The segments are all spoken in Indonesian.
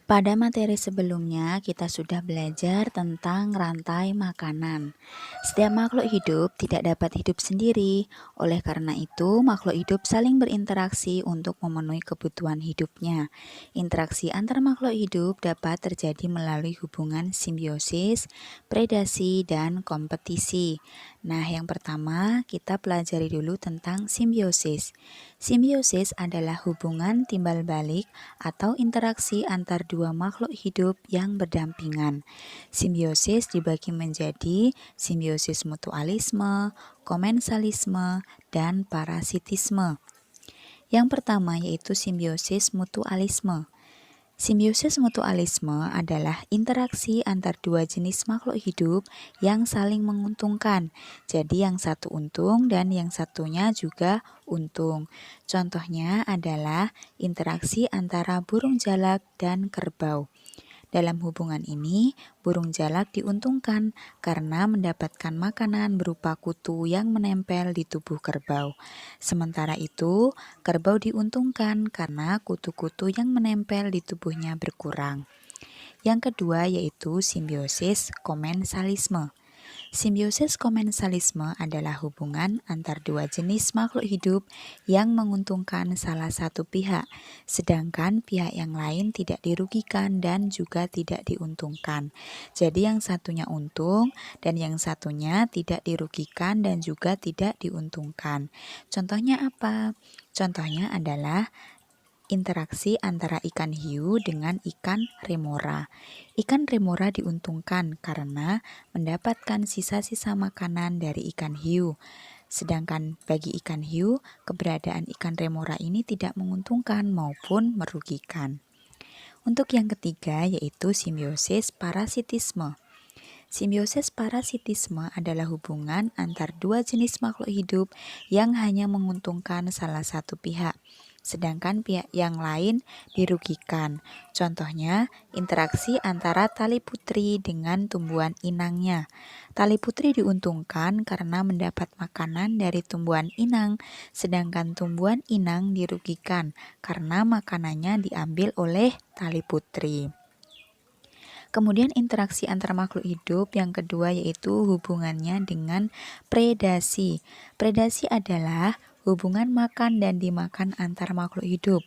Pada materi sebelumnya, kita sudah belajar tentang rantai makanan. Setiap makhluk hidup tidak dapat hidup sendiri, oleh karena itu, makhluk hidup saling berinteraksi untuk memenuhi kebutuhan hidupnya. Interaksi antar makhluk hidup dapat terjadi melalui hubungan simbiosis, predasi, dan kompetisi. Nah, yang pertama, kita pelajari dulu tentang simbiosis. Simbiosis adalah hubungan timbal balik atau interaksi antar dua makhluk hidup yang berdampingan. Simbiosis dibagi menjadi simbiosis mutualisme, komensalisme, dan parasitisme. Yang pertama yaitu simbiosis mutualisme. Simbiosis mutualisme adalah interaksi antar dua jenis makhluk hidup yang saling menguntungkan. Jadi yang satu untung dan yang satunya juga untung. Contohnya adalah interaksi antara burung jalak dan kerbau. Dalam hubungan ini, burung jalak diuntungkan karena mendapatkan makanan berupa kutu yang menempel di tubuh kerbau. Sementara itu, kerbau diuntungkan karena kutu-kutu yang menempel di tubuhnya berkurang. Yang kedua yaitu simbiosis komensalisme. Simbiosis komensalisme adalah hubungan antar dua jenis makhluk hidup yang menguntungkan salah satu pihak, sedangkan pihak yang lain tidak dirugikan dan juga tidak diuntungkan. Jadi yang satunya untung dan yang satunya tidak dirugikan dan juga tidak diuntungkan. Contohnya apa? Contohnya adalah interaksi antara ikan hiu dengan ikan remora. Ikan remora diuntungkan karena mendapatkan sisa-sisa makanan dari ikan hiu. Sedangkan bagi ikan hiu, keberadaan ikan remora ini tidak menguntungkan maupun merugikan. Untuk yang ketiga yaitu simbiosis parasitisme. Simbiosis parasitisme adalah hubungan antar dua jenis makhluk hidup yang hanya menguntungkan salah satu pihak, sedangkan pihak yang lain dirugikan. Contohnya, interaksi antara tali putri dengan tumbuhan inangnya. Tali putri diuntungkan karena mendapat makanan dari tumbuhan inang, sedangkan tumbuhan inang dirugikan karena makanannya diambil oleh tali putri. Kemudian interaksi antar makhluk hidup yang kedua yaitu hubungannya dengan predasi. Predasi adalah hubungan makan dan dimakan antar makhluk hidup.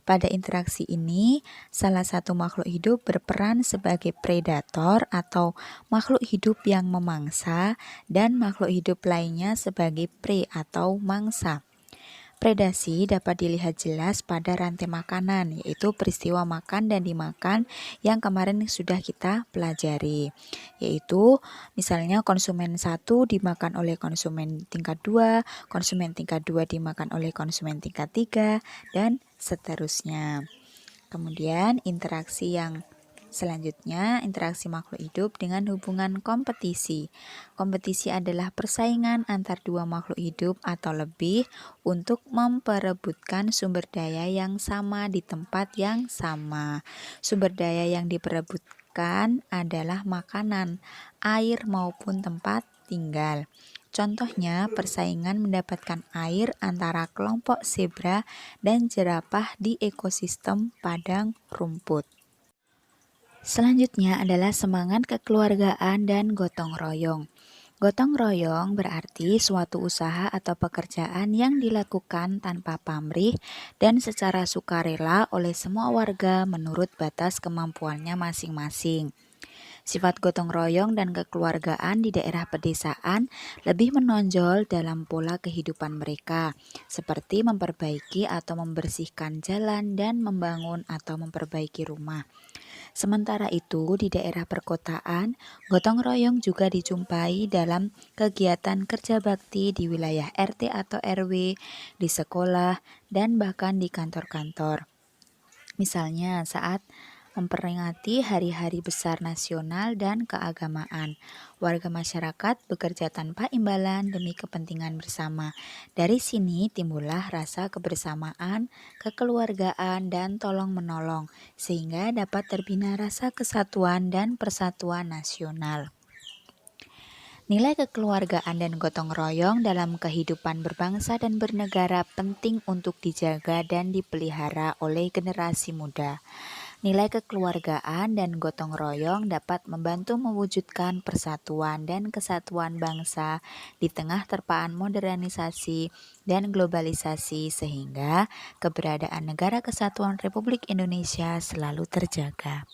Pada interaksi ini, salah satu makhluk hidup berperan sebagai predator atau makhluk hidup yang memangsa dan makhluk hidup lainnya sebagai prey atau mangsa. Predasi dapat dilihat jelas pada rantai makanan, yaitu peristiwa makan dan dimakan yang kemarin sudah kita pelajari. Yaitu misalnya konsumen 1 dimakan oleh konsumen tingkat 2, konsumen tingkat 2 dimakan oleh konsumen tingkat 3, dan seterusnya. Kemudian interaksi yang selanjutnya, interaksi makhluk hidup dengan hubungan kompetisi. Kompetisi adalah persaingan antar dua makhluk hidup atau lebih untuk memperebutkan sumber daya yang sama di tempat yang sama. Sumber daya yang diperebutkan adalah makanan, air maupun tempat tinggal. Contohnya, persaingan mendapatkan air antara kelompok zebra dan jerapah di ekosistem padang rumput. Selanjutnya adalah semangat kekeluargaan dan gotong royong. Gotong royong berarti suatu usaha atau pekerjaan yang dilakukan tanpa pamrih dan secara sukarela oleh semua warga menurut batas kemampuannya masing-masing. Sifat gotong royong dan kekeluargaan di daerah pedesaan lebih menonjol dalam pola kehidupan mereka, seperti memperbaiki atau membersihkan jalan dan membangun atau memperbaiki rumah. Sementara itu, di daerah perkotaan, gotong royong juga dijumpai dalam kegiatan kerja bakti di wilayah RT atau RW, di sekolah, dan bahkan di kantor-kantor. Misalnya saat memperingati hari-hari besar nasional dan keagamaan, warga masyarakat bekerja tanpa imbalan demi kepentingan bersama. Dari sini timbullah rasa kebersamaan, kekeluargaan, dan tolong-menolong, sehingga dapat terbina rasa kesatuan dan persatuan nasional. Nilai kekeluargaan dan gotong royong dalam kehidupan berbangsa dan bernegara penting untuk dijaga dan dipelihara oleh generasi muda. Nilai kekeluargaan dan gotong royong dapat membantu mewujudkan persatuan dan kesatuan bangsa di tengah terpaan modernisasi dan globalisasi sehingga keberadaan Negara Kesatuan Republik Indonesia selalu terjaga.